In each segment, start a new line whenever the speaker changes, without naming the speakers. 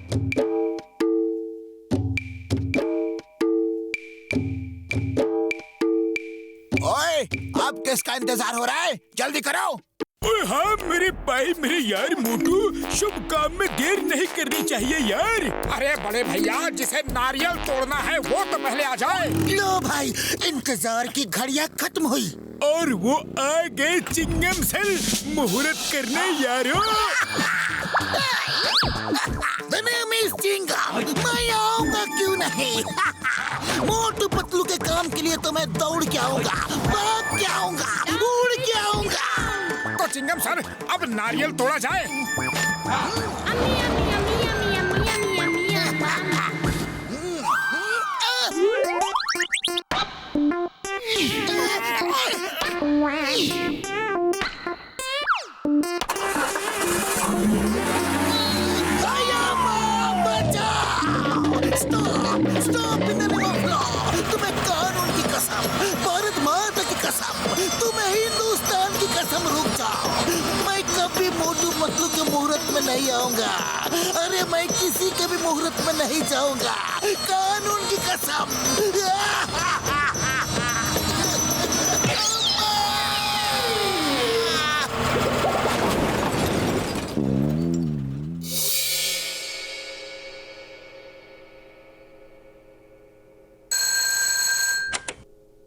ओए, अब किसका इंतजार हो रहा है? जल्दी करो।
हाँ मेरे भाई, मेरे यार मोटू, शुभ काम में देर नहीं करनी चाहिए यार।
अरे बड़े भैया, जिसे नारियल तोड़ना है वो तो पहले आ जाए।
लो भाई, इंतजार की घड़ियां खत्म हुई
और वो आ गए चिंगम सेल मुहूर्त करने यारो।
मैं आऊंगा क्यों नहीं। मोटू पतलू के काम के लिए तो मैं दौड़ के आऊंगा, भाग के आऊंगा, उड़ के आऊंगा।
तो चिंगम सर, अब नारियल तोड़ा जाए।
Stop in the name of law. तुम्हें कानून की कसम, भारत माता की कसम, तुम्हें हिंदुस्तान की कसम, रुक जाओ। मैं कभी मोटू पतलू के मुहूर्त में नहीं आऊंगा। अरे मैं किसी के भी मुहूर्त में नहीं जाऊंगा, कानून की कसम।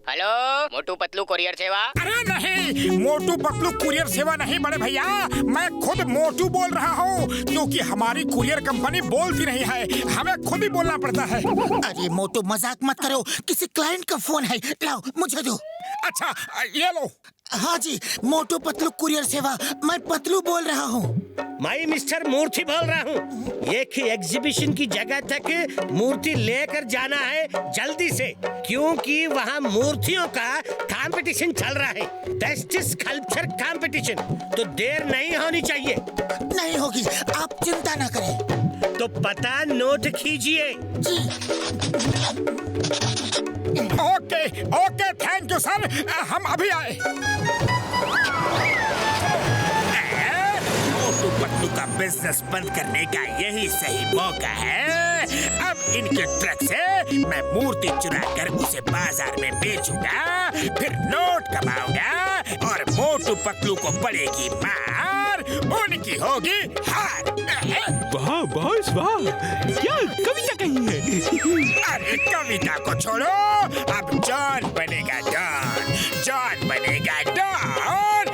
हेलो, मोटू पतलू कुरियर सेवा।
अरे नहीं, मोटू पतलू कुरियर सेवा नहीं बड़े भैया, मैं खुद मोटू बोल रहा हूँ, क्योंकि हमारी कुरियर कंपनी बोलती नहीं है, हमें खुद ही बोलना पड़ता है।
अरे मोटू मजाक मत करो, किसी क्लाइंट का फोन है, लाओ मुझे दो।
अच्छा ये लो।
हाँ जी, मोटू पतलू कुरियर सेवा, मैं पतलू बोल रहा हूँ।
मैं मिस्टर मूर्ति बोल रहा हूँ। एक ही एग्जीबिशन की जगह तक मूर्ति लेकर जाना है जल्दी से, क्योंकि वहाँ मूर्तियों का कंपटीशन चल रहा है, बेस्ट स्कल्पचर कंपटीशन। तो देर नहीं होनी चाहिए।
नहीं होगी, आप चिंता ना करें।
तो पता नोट कीजिए।
Okay okay, thank you sir, हम अभी आए।
मोटू पतलू का बिजनेस बंद करने का यही सही मौका है। अब इनके ट्रक से मैं मूर्ति चुरा कर उसे बाजार में बेचूंगा, फिर नोट कमाऊंगा और मोटू पतलू को पड़ेगी मार, उनकी होगी हार।
वाह बॉस वाह, क्या कविता कही है।
अरे कविता को छोड़ो, अब जॉन बनेगा डॉन, जॉन बनेगा डॉन।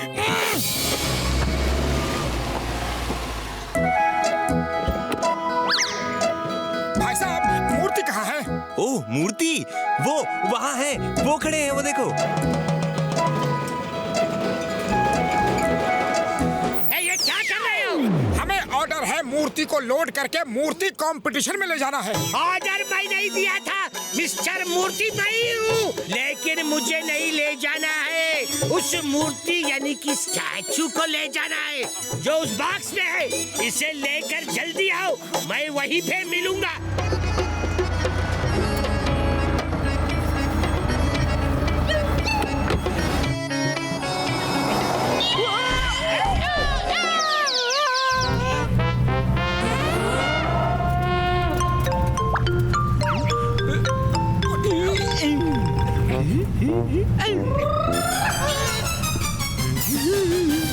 भाई साहब, मूर्ति कहाँ है?
ओह मूर्ति, वो वहाँ है, वो खड़े हैं, वो देखो।
ये क्या कर रहे हो?
हमें ऑर्डर है मूर्ति को लोड करके मूर्ति कंपटीशन में ले जाना है।
ऑर्डर मैं नहीं दिया था, मिस्टर मूर्ति मैं हूँ, लेकिन मुझे नहीं ले जाना है। उस मूर्ति यानी कि स्टैचू को ले जाना है जो उस बॉक्स में है। इसे लेकर जल्दी आओ, मैं वहीं पे मिलूंगा।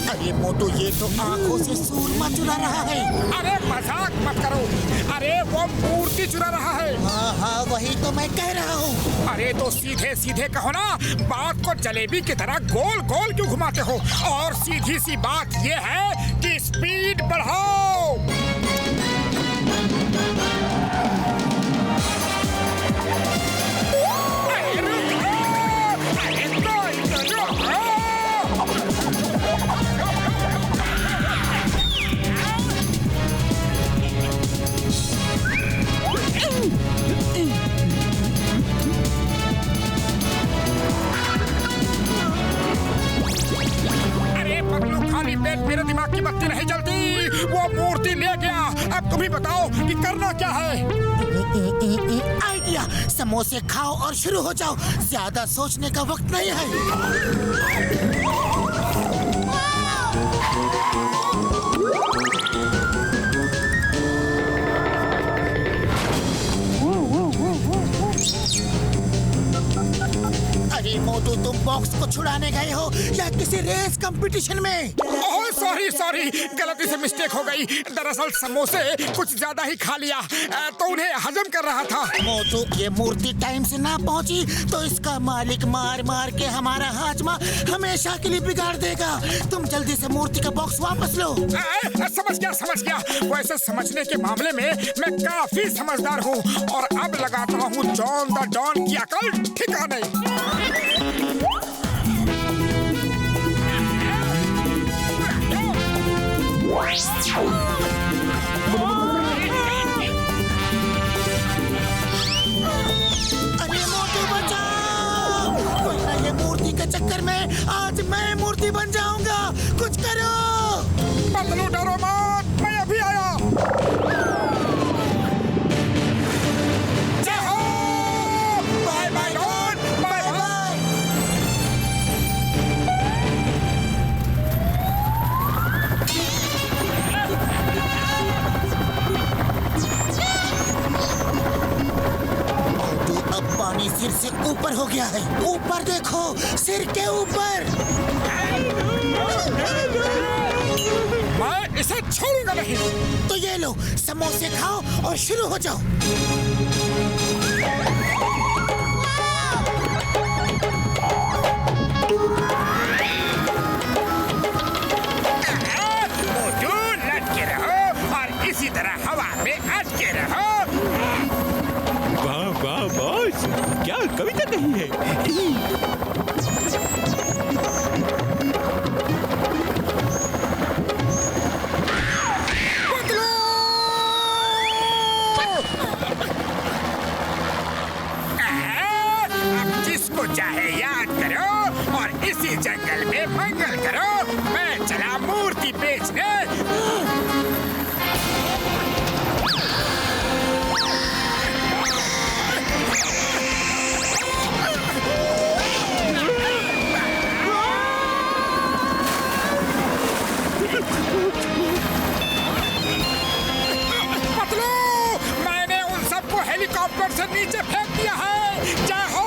अरे मोटू, ये तो आंखों से सूरमा चुरा रहा है।
अरे मजाक मत करो, अरे वो मूर्ति चुरा रहा है।
हाँ हाँ, वही तो मैं कह रहा हूँ।
अरे तो सीधे सीधे कहो ना, बात को जलेबी की तरह गोल गोल क्यों घुमाते हो? और सीधी सी बात ये है कि स्पीड बढ़ाओ। अरे रुको, अरे रुको। अरे पतलू, खाली पेट मेरे दिमाग की बत्ती नहीं जलती। वो मूर्ति ले गया, अब तुम ही बताओ कि करना क्या है।
आइडिया, समोसे खाओ और शुरू हो जाओ, ज्यादा सोचने का वक्त नहीं है। मोटू तुम बॉक्स को छुड़ाने गए हो या किसी रेस कंपटीशन में?
ओह सॉरी सॉरी, गलती से मिस्टेक हो गई। दरअसल समोसे कुछ ज्यादा ही खा लिया तो उन्हें हजम कर रहा था।
मोटू ये मूर्ति टाइम से ना पहुंची तो इसका मालिक मार मार के हमारा हाजमा हमेशा के लिए बिगाड़ देगा। तुम जल्दी से मूर्ति का बॉक्स वापस लो।
समझ गया। वैसे समझने के मामले में मैं काफी समझदार हूँ और अब लगाता हूँ जॉन द डॉन की अकल ठिकाने।
अरे मोटू बचाओ, वरना ये मूर्ति के चक्कर में आज मैं मूर्ति बन जाऊंगा। कुछ करो।
पतलू डरो मत, मैं अभी आया। जय हो, bye bye Don, bye bye.
Motu अब पानी सिर से ऊपर हो गया है। ऊपर देखो, सिर के ऊपर।
मैं इसे छोड़ूंगा नहीं।
तो ये लो, समोसे खाओ और शुरू हो जाओ।
मोटू लटके रहो और इसी तरह हवा में अटके रहो।
वाह वाह बॉस, क्या कविता कही है।
अब जिसको चाहे याद करो और इसी जंगल में मंगल करो। मैं चला मूर्ति बेचने।
पतलू, मैंने उन सबको हेलीकॉप्टर से नीचे फेंक दिया है। जय हो।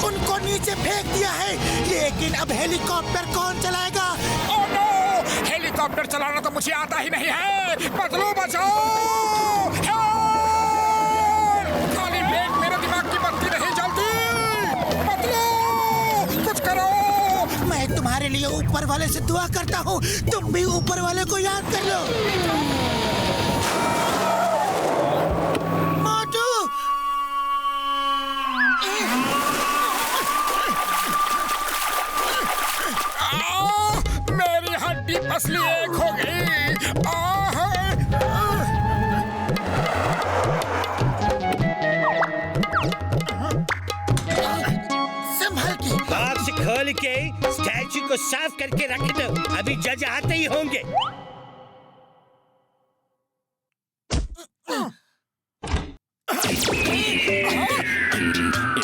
उनको नीचे फेंक दिया है, लेकिन अब हेलीकॉप्टर कौन चलाएगा?
ओह नो, हेलीकॉप्टर चलाना तो मुझे आता ही नहीं है। पतलू बचाओ। हेल्प! खाली ब्रेक मेरे दिमाग की बत्ती नहीं जलती। पतलू, कुछ करो।
मैं तुम्हारे लिए ऊपर वाले से दुआ करता हूँ, तुम भी ऊपर वाले को याद कर लो। मोटू!
मेरी हड्डी पसली एक हो गई।
संभल के।
बॉक्स खोल के स्टैचू को साफ करके रख दो, अभी जज आते ही होंगे।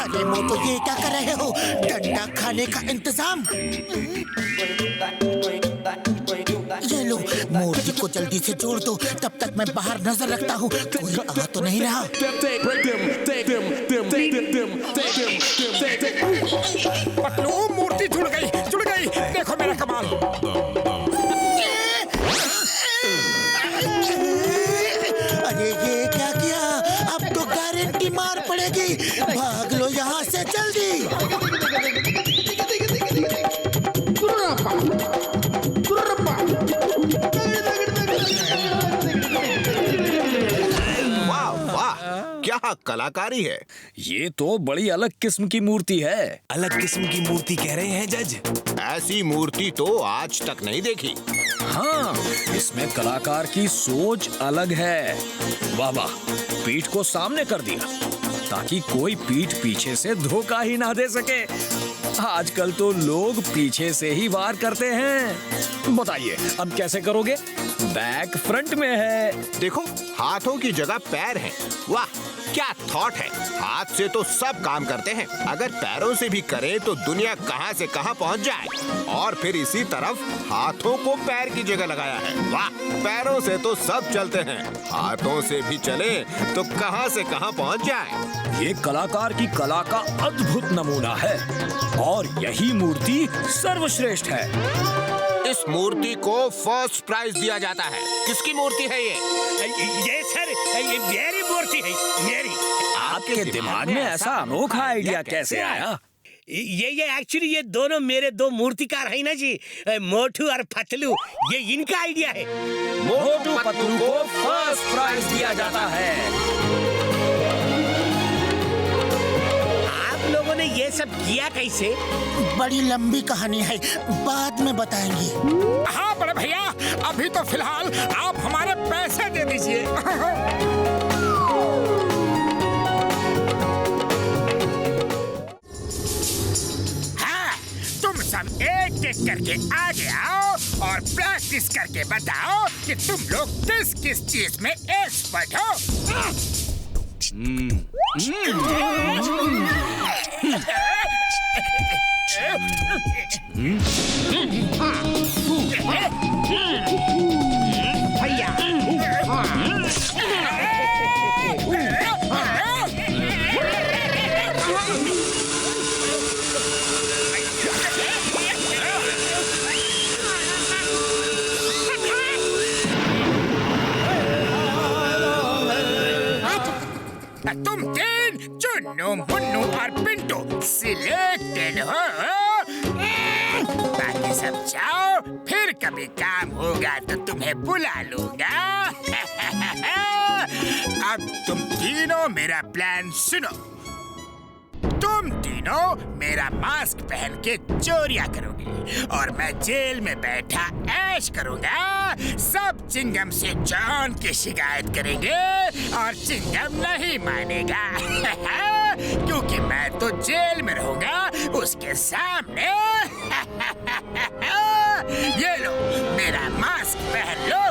अरे मोटू, ये क्या कर रहे हो? डंडा खाने का इंतजाम। ये लो, मूर्ति को जल्दी से जोड़ दो, तब तक मैं बाहर नजर रखता हूँ। कोई आ तो नहीं रहा।
पतलू, मूर्ति जुड़ गई। देखो मेरा कमाल।
अरे ये क्या किया? अब तो गारंटी मार पड़ेगी। भाग लो यहाँ से जल्दी।
वाह वाह, क्या कलाकारी है।
ये तो बड़ी अलग किस्म की मूर्ति है।
अलग किस्म की मूर्ति कह रहे हैं जज?
ऐसी मूर्ति तो आज तक नहीं देखी।
हाँ, इसमें कलाकार की सोच अलग है। वाह वाह, पीठ को सामने कर दिया ताकि कोई पीठ पीछे से धोखा ही ना दे सके। आजकल तो लोग पीछे से ही वार करते हैं। बताइए अब कैसे करोगे? बैक फ्रंट में है।
देखो, हाथों की जगह पैर हैं। वाह, क्या थॉट है। हाथ से तो सब काम करते हैं, अगर पैरों से भी करें तो दुनिया कहां से कहां पहुंच जाए। और फिर इसी तरफ हाथों को पैर की जगह लगाया है। वाह, पैरों से तो सब चलते हैं, हाथों से भी चले तो कहां से कहां पहुंच जाए।
ये कलाकार की कला का अद्भुत नमूना है और यही मूर्ति सर्वश्रेष्ठ है।
इस मूर्ति को फर्स्ट प्राइज दिया जाता है। किसकी मूर्ति है ये?
ये सर, ये मेरी मूर्ति है, मेरी।
आपके दिमाग में ऐसा अनोखा आइडिया कैसे आया?
ये एक्चुअली ये दोनों मेरे दो मूर्तिकार है ना जी, मोटू और पतलू, ये इनका आइडिया है।
मोटू पतलू को फर्स्ट प्राइज दिया जाता है।
आप लोगों ने ये सब किया कैसे?
बड़ी लंबी कहानी है, बाद में बताएंगे।
हाँ बड़े भैया, अभी तो फिलहाल आप हमारे पैसे दे दीजिए।
हाँ, तुम सब एक एक करके आगे आओ और प्रैक्टिस करके बताओ कि तुम लोग किस किस चीज में एक्सपर्ट हो। तुम तीन चुन्नू मुन्नू और पिंटू सिलेक्टेड हो। बाकी सब जाओ, फिर कभी काम होगा तो तुम्हें बुला लूंगा। अब तुम तीनों मेरा प्लान सुनो। तुम तीनों मेरा मास्क पहन के चोरियां करोगे और मैं जेल में बैठा ऐश करूंगा। सब चिंगम से जॉन की शिकायत करेंगे और चिंगम नहीं मानेगा। क्योंकि मैं तो जेल में रहूंगा उसके सामने। ये लो, मेरा मास्क पहन लो।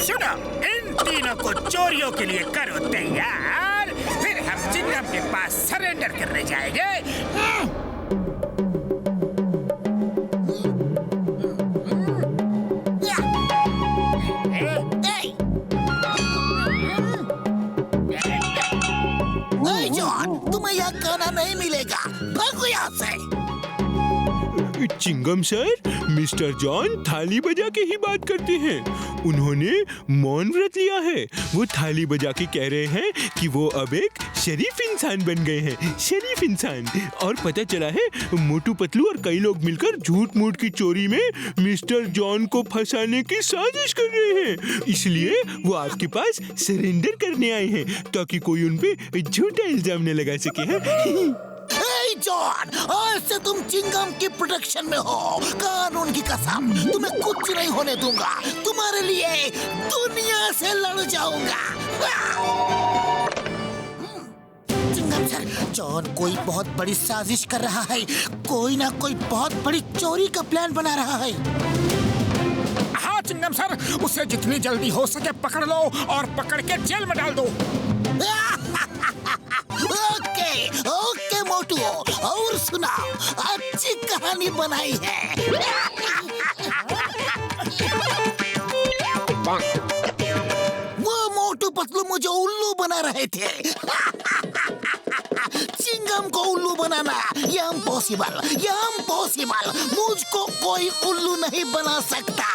सुनो, इन तीनों को चोरियों के लिए करो तैयार, फिर हम चिंगम के पास सरेंडर करने जाएंगे।
जॉन, तुम्हें यहाँ खाना नहीं मिलेगा, भागो यहाँ से।
चिंगम सर, मिस्टर जॉन थाली बजा के ही बात करते हैं। उन्होंने मौन व्रत लिया है। वो थाली बजा के कह रहे हैं कि वो अब एक शरीफ इंसान बन गए हैं, शरीफ इंसान। और पता चला है मोटू पतलू और कई लोग मिलकर झूठ मूठ की चोरी में मिस्टर जॉन को फंसाने की साजिश कर रहे हैं। इसलिए वो आपके पास सरेंडर करने आए हैं ताकि कोई उन पे झूठा इल्जाम न लगा सके। है
जॉन, आज से तुम चिंगम की प्रोटेक्शन में हो। कानून की कसम, तुम्हें कुछ नहीं होने दूंगा। तुम्हारे लिए दुनिया से लड़ जाऊंगा। चिंगम सर, जॉन कोई बहुत बड़ी साजिश कर रहा है। कोई ना कोई बहुत बड़ी चोरी का प्लान बना रहा है।
हाँ चिंगम सर, उसे जितनी जल्दी हो सके पकड़ लो और पकड़ के जेल में डाल दो।
ओके ओके मोटू, और सुनाओ, अच्छी कहानी बनाई है। वो मोटू पतलू मुझे उल्लू बना रहे थे। चिंगम को उल्लू बनाना ये इम्पॉसिबल, ये इम्पॉसिबल। मुझको कोई उल्लू नहीं बना सकता।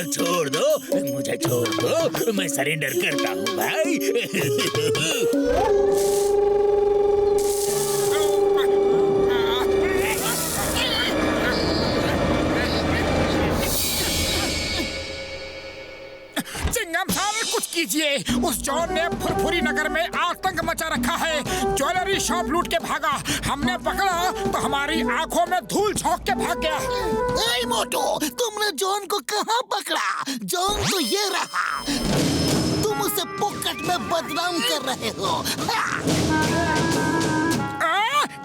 छोड़ दो मुझे, छोड़ दो, मैं सरेंडर करता हूँ भाई।
चिंगम सर कुछ कीजिए। उस जॉन ने फुरफुरी नगर में आतंक मचा रखा है। ज्वेलरी शॉप लूट के भागा, हमने पकड़ा तो हमारी आंखों में धूल झोंक के भाग गया।
ए मोटू, तुमने जॉन को कहाँ पकड़ा? जॉन तो ये रहा। तुम उसे पॉकेट में बदनाम कर रहे हो।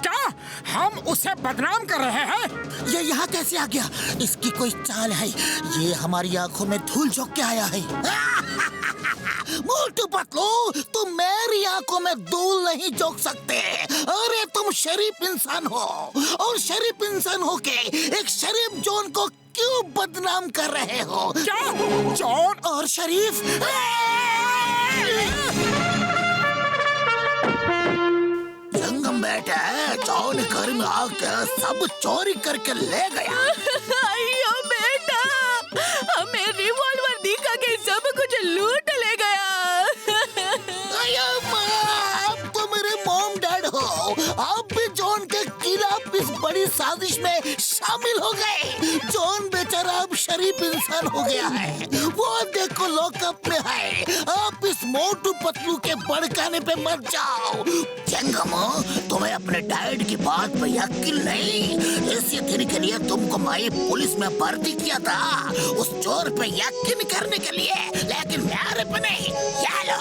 क्या हम उसे बदनाम कर रहे हैं?
ये यहाँ कैसे आ गया? इसकी कोई चाल है। ये हमारी आंखों में धूल झोंक के आया है। मोटू पतलू, तुम मेरी आंखों में धूल नहीं झोंक सकते। अरे तुम शरीफ इंसान हो, और शरीफ इंसान होके एक शरीफ जॉन को क्यों बदनाम कर रहे हो?
क्या जॉन
और शरीफ? संगम बेटा, जॉन घर में आकर सब चोरी करके ले गया।
अयो बेटा, हमें रिवॉल्वर दिखा के सब कुछ लूट ले गया।
अयो माँ, आप तो मेरे मॉम डैड हो। आप भी जॉन के खिलाफ इस बड़ी साजिश में शामिल हो गए। जॉन बेचारा अब शरीफ इंसान हो गया है। वो देखो लॉकअप में है। आप इस मोटू पतलू के भड़काने पे मत जाओ। चंगम, तुम्हें अपने डैड की बात पे यकीन नहीं, इसी दिन के लिए तुमको मैं पुलिस में भर्ती किया था, उस चोर पे यकीन करने के लिए। लेकिन मेरे पे नहीं। ये लो,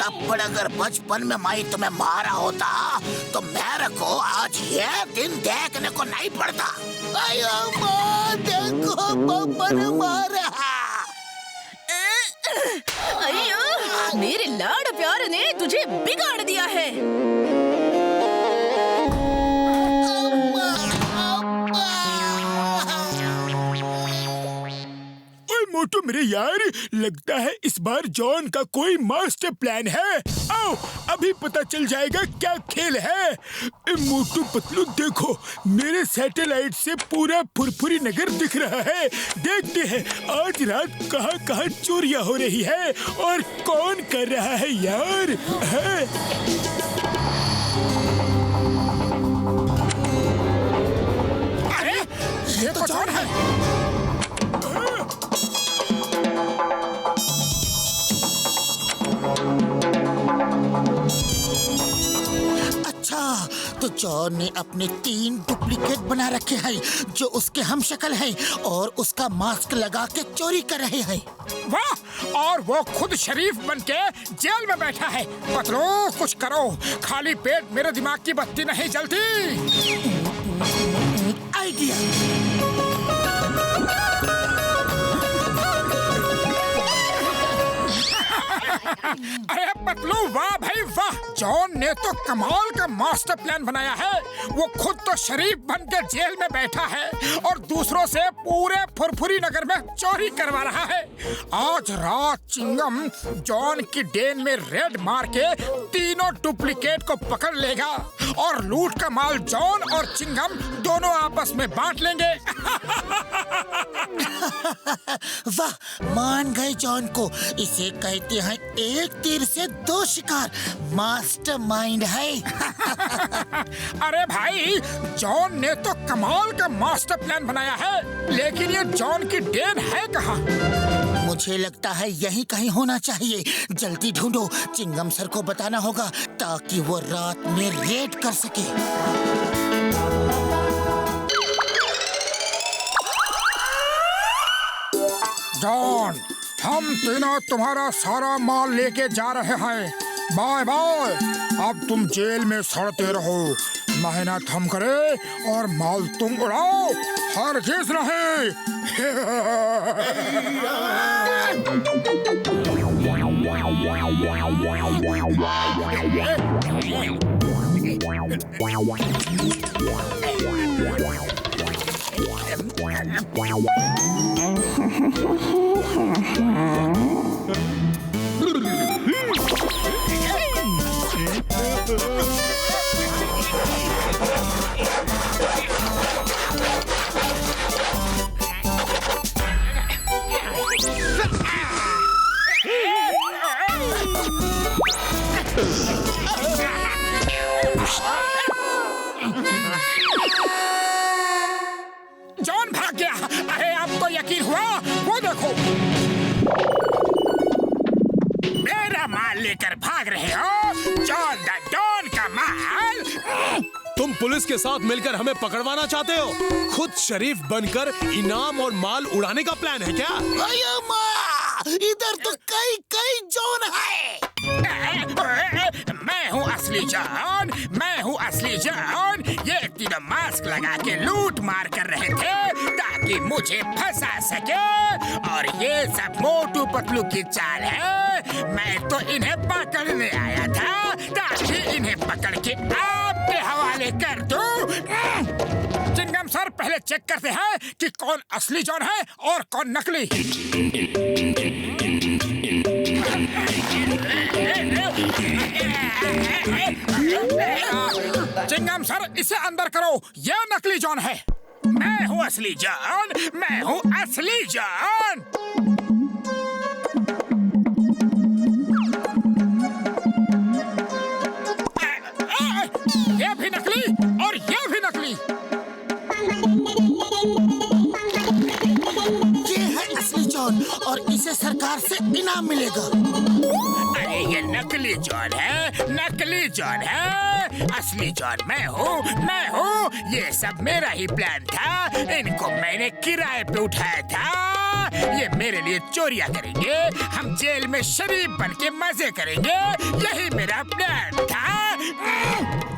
तब अगर बचपन में मैं तुम्हें मारा होता तो मेरे को आज ये दिन देखने को नहीं पड़ता। अयो माँ, देखो पापा ने मारा।
अयो, मेरे लाड़ प्यार ने तुझे बिगाड़ दिया है।
मोटू मेरे यार, लगता है इस बार जॉन का कोई मास्टर प्लान है। आओ अभी पता चल जाएगा क्या खेल है। मोटू पतलू देखो, मेरे सैटेलाइट से पूरा फुरफुरी नगर दिख रहा है। देखते हैं आज रात कहाँ कहाँ चोरियां हो रही है और कौन कर रहा है यार। है? अरे ये तो जॉन है।
अच्छा, तो जॉन ने अपने 3 डुप्लीकेट बना रखे हैं जो उसके हमशक्ल हैं और उसका मास्क लगा के चोरी कर रहे हैं।
वाह, और वो खुद शरीफ बनके जेल में बैठा है। पतलू कुछ करो, खाली पेट मेरे दिमाग की बत्ती नहीं जलती।
आइडिया।
अरे पतलू, वाह भाई वाह, जॉन ने तो कमाल का मास्टर प्लान बनाया है। वो खुद तो शरीफ बन के जेल में बैठा है और दूसरों से पूरे फुरफुरी नगर में चोरी करवा रहा है। आज रात चिंगम जॉन की डेन में रेड मार के तीनों डुप्लीकेट को पकड़ लेगा और लूट का माल जॉन और चिंगम दोनों आपस में बांट लेंगे।
वाह, मान गए जॉन को। इसे कहते हैं एक तीर से 2 शिकार। मास्टरमाइंड है।
अरे भाई, जॉन ने तो कमाल का मास्टर प्लान बनाया है, लेकिन ये जॉन की डेन है कहाँ?
मुझे लगता है यहीं कहीं होना चाहिए। जल्दी ढूंढो, चिंगम सर को बताना होगा ताकि वो रात में रेड कर सके।
जॉन, हम तीनों तुम्हारा सारा माल लेके जा रहे हैं। Bye bye. अब तुम जेल में सड़ते रहो, मेहनत हम करें और माल तुम उड़ाओ, हरगिज़ नहीं। जॉन भाग गया। अरे अब तो यकीन हुआ, वो देखो।
पुलिस के साथ मिलकर हमें पकड़वाना चाहते हो? खुद शरीफ बनकर इनाम और माल उड़ाने का प्लान है क्या?
अयो माँ, इधर तो कई कई जॉन है।
मैं हूँ असली जॉन, मैं हूँ असली जॉन। ये तीनों मास्क लगा के लूट मार कर रहे थे ताकि मुझे फंसा सके, और ये सब मोटू पतलू की चाल है। मैं तो इन्हें पकड़ने आया था ताकि इन्हें पकड़ के आपके हवाले कर दूं।
चिंगम सर, पहले चेक करते हैं कि कौन असली जॉन है और कौन नकली। चिंगम सर, इसे अंदर करो, ये नकली जॉन है।
मैं हूँ असली जॉन, मैं हूँ असली जॉन।
ये भी नकली और ये भी नकली।
ये है असली जॉन और इसे सरकार से इनाम मिलेगा।
अरे ये नकली जॉन है, नकली जॉन है। असली जॉन मैं हूँ, मैं हूँ। ये सब मेरा ही प्लान था। इनको मैंने किराए पे उठाया था। ये मेरे लिए चोरियां करेंगे, हम जेल में शरीफ बन के मजे करेंगे। यही मेरा प्लान था।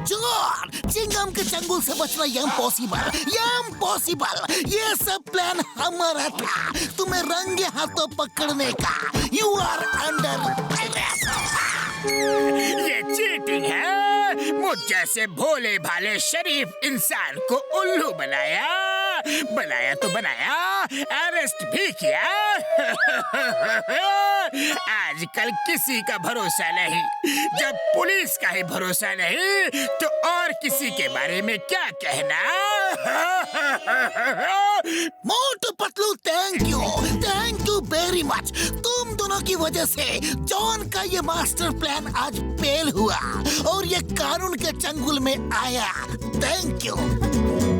जॉन, चिंगम के चंगुल से बचना इम्पॉसिबल, इम्पॉसिबल। ये सब प्लान हमारा था, तुम्हें रंगे हाथों पकड़ने का। You are under arrest.
ये चीटिंग है। मुझ जैसे भोले भाले शरीफ इंसान को उल्लू बनाया, बनाया तो बनाया, अरेस्ट भी किया। आजकल किसी का भरोसा नहीं। जब पुलिस का ही भरोसा नहीं तो और किसी के बारे में क्या कहना।
Motu Patlu, thank you very much. तुम दोनों की वजह से जॉन का ये मास्टर प्लान आज फेल हुआ और ये कानून के चंगुल में आया। Thank you.